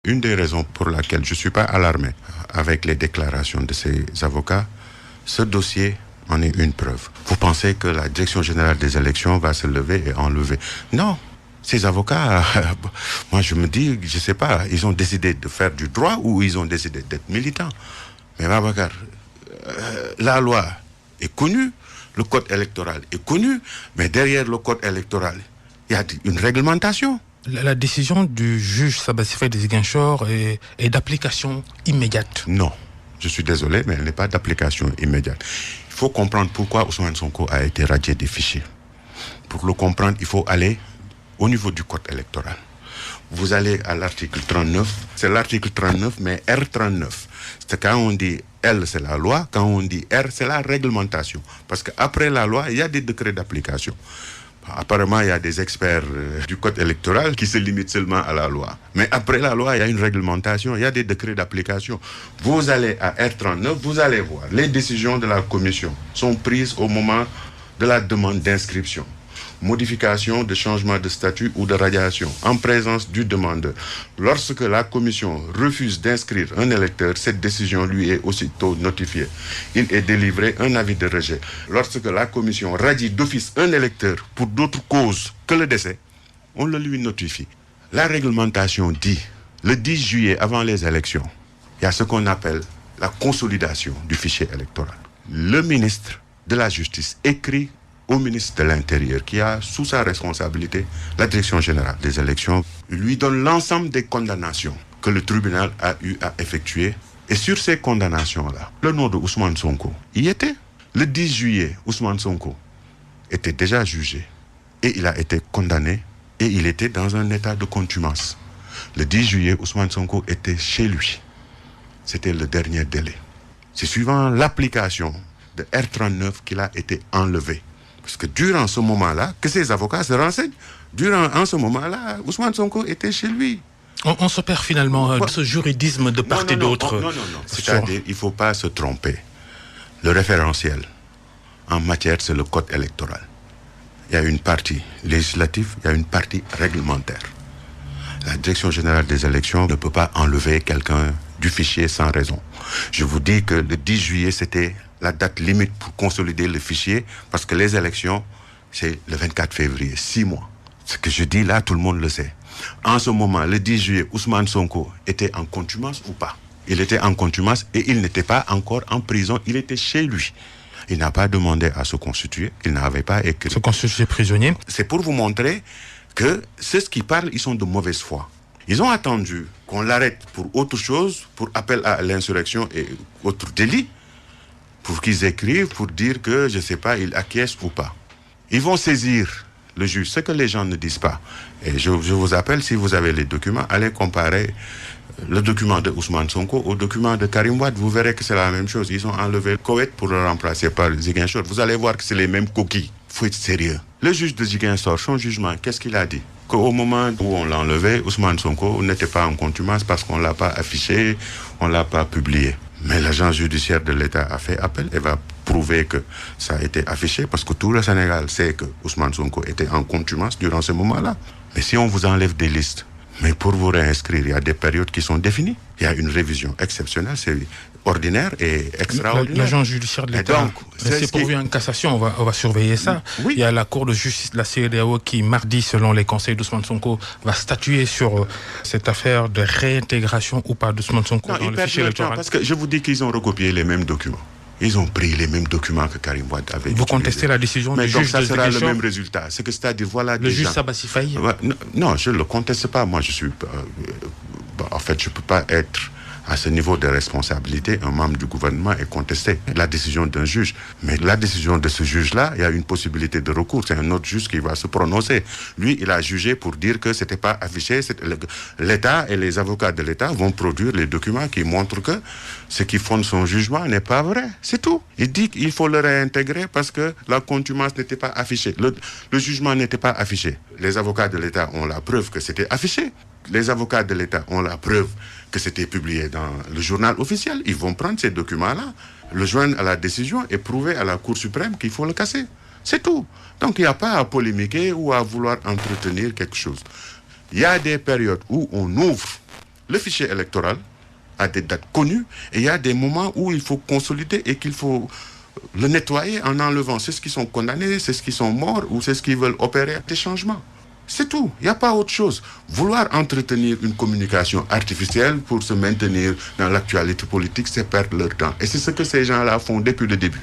une des raisons pour laquelle je ne suis pas alarmé avec les déclarations de ces avocats, ce dossier en est une preuve. Vous pensez que la Direction générale des élections va se lever et enlever? Non. Ces avocats, moi je me dis, je ne sais pas, ils ont décidé de faire du droit ou ils ont décidé d'être militants. Mais Babacar, la loi est connue, le code électoral est connu, mais derrière le code électoral, il y a une réglementation. La décision du juge Sabassy Faye de Ziguinchor est d'application immédiate. Non, je suis désolé, mais elle n'est pas d'application immédiate. Il faut comprendre pourquoi Ousmane Sonko a été radié des fichiers. Pour le comprendre, il faut aller au niveau du code électoral. Vous allez à l'article 39, c'est l'article 39, mais R39. C'est quand on dit L, c'est la loi, quand on dit R, c'est la réglementation. Parce qu'après la loi, il y a des décrets d'application. Apparemment, il y a des experts du code électoral qui se limitent seulement à la loi. Mais après la loi, il y a une réglementation, il y a des décrets d'application. Vous allez à R39, vous allez voir, les décisions de la commission sont prises au moment de la demande d'inscription. Modification de changement de statut ou de radiation en présence du demandeur. Lorsque la commission refuse d'inscrire un électeur, cette décision lui est aussitôt notifiée. Il est délivré un avis de rejet. Lorsque la commission radie d'office un électeur pour d'autres causes que le décès, on le lui notifie. La réglementation dit, le 10 juillet avant les élections, il y a ce qu'on appelle la consolidation du fichier électoral. Le ministre de la Justice écrit au ministre de l'Intérieur, qui a sous sa responsabilité la Direction générale des élections, lui donne l'ensemble des condamnations que le tribunal a eu à effectuer. Et sur ces condamnations-là, le nom de Ousmane Sonko y était. Le 10 juillet, Ousmane Sonko était déjà jugé et il a été condamné et il était dans un état de contumace. Le 10 juillet, Ousmane Sonko était chez lui. C'était le dernier délai. C'est suivant l'application de R39 qu'il a été enlevé. Parce que durant ce moment-là, que ces avocats se renseignent, en ce moment-là, Ousmane Sonko était chez lui. On se perd finalement de ce juridisme de part et d'autre. Non. C'est-à-dire, il ne faut pas se tromper. Le référentiel en matière, c'est le code électoral. Il y a une partie législative, il y a une partie réglementaire. La Direction générale des élections ne peut pas enlever quelqu'un du fichier sans raison. Je vous dis que le 10 juillet, c'était la date limite pour consolider le fichier, parce que les élections, c'est le 24 février, 6 mois. Ce que je dis là, tout le monde le sait. En ce moment, le 10 juillet, Ousmane Sonko était en contumace ou pas? Il était en contumace et il n'était pas encore en prison, il était chez lui. Il n'a pas demandé à se constituer, il n'avait pas écrit. Se constituer prisonnier. C'est pour vous montrer que ceux qui parlent, ils sont de mauvaise foi. Ils ont attendu qu'on l'arrête pour autre chose, pour appel à l'insurrection et autres délits, pour qu'ils écrivent, pour dire que, je ne sais pas, ils acquiescent ou pas. Ils vont saisir le juge, ce que les gens ne disent pas. Et je vous appelle, si vous avez les documents, allez comparer le document de Ousmane Sonko au document de Karim Wade. Vous verrez que c'est la même chose. Ils ont enlevé le Koweït pour le remplacer par Ziguinchor. Vous allez voir que c'est les mêmes coquilles. Il faut être sérieux. Le juge de Ziguinchor, son jugement, qu'est-ce qu'il a dit? Qu'au moment où on l'a enlevé, Ousmane Sonko n'était pas en contumace parce qu'on ne l'a pas affiché, on ne l'a pas publié. Mais l'agence judiciaire de l'État a fait appel et va prouver que ça a été affiché parce que tout le Sénégal sait que Ousmane Sonko était en contumace durant ce moment-là. Mais si on vous enlève des listes, mais pour vous réinscrire, il y a des périodes qui sont définies. Il y a une révision exceptionnelle, c'est ordinaire et extraordinaire. L'agence judiciaire de l'État, c'est pourvu en cassation, on va surveiller ça. Oui. Il y a la Cour de justice de la CEDEAO qui, mardi, selon les conseils d'Ousmane Sonko, va statuer sur cette affaire de réintégration ou pas d'Ousmane Sonko dans le fichier électoral. Parce que je vous dis qu'ils ont recopié les mêmes documents. Ils ont pris les mêmes documents que Karim Wade avait. Vous contestez la décision du juge de Ziguinchor? Mais donc ça sera le même résultat. C'est-à-dire, voilà, le juge Sabassy Faye? Non, je ne le conteste pas. Moi, je suis... en fait, je ne peux pas être à ce niveau de responsabilité, un membre du gouvernement et contester la décision d'un juge. Mais la décision de ce juge-là, il y a une possibilité de recours. C'est un autre juge qui va se prononcer. Lui, il a jugé pour dire que ce n'était pas affiché. L'État et les avocats de l'État vont produire les documents qui montrent que ce qui fonde son jugement n'est pas vrai. C'est tout. Il dit qu'il faut le réintégrer parce que la contumace n'était pas affichée. Le jugement n'était pas affiché. Les avocats de l'État ont la preuve que c'était affiché. Les avocats de l'État ont la preuve que c'était publié dans le journal officiel. Ils vont prendre ces documents-là, le joindre à la décision et prouver à la Cour suprême qu'il faut le casser. C'est tout. Donc il n'y a pas à polémiquer ou à vouloir entretenir quelque chose. Il y a des périodes où on ouvre Le fichier électoral a des dates connues et il y a des moments où il faut consolider et qu'il faut le nettoyer en enlevant ceux qui sont condamnés, ceux qui sont morts ou ceux qui veulent opérer des changements. C'est tout, il n'y a pas autre chose. Vouloir entretenir une communication artificielle pour se maintenir dans l'actualité politique, c'est perdre leur temps. Et c'est ce que ces gens-là font depuis le début.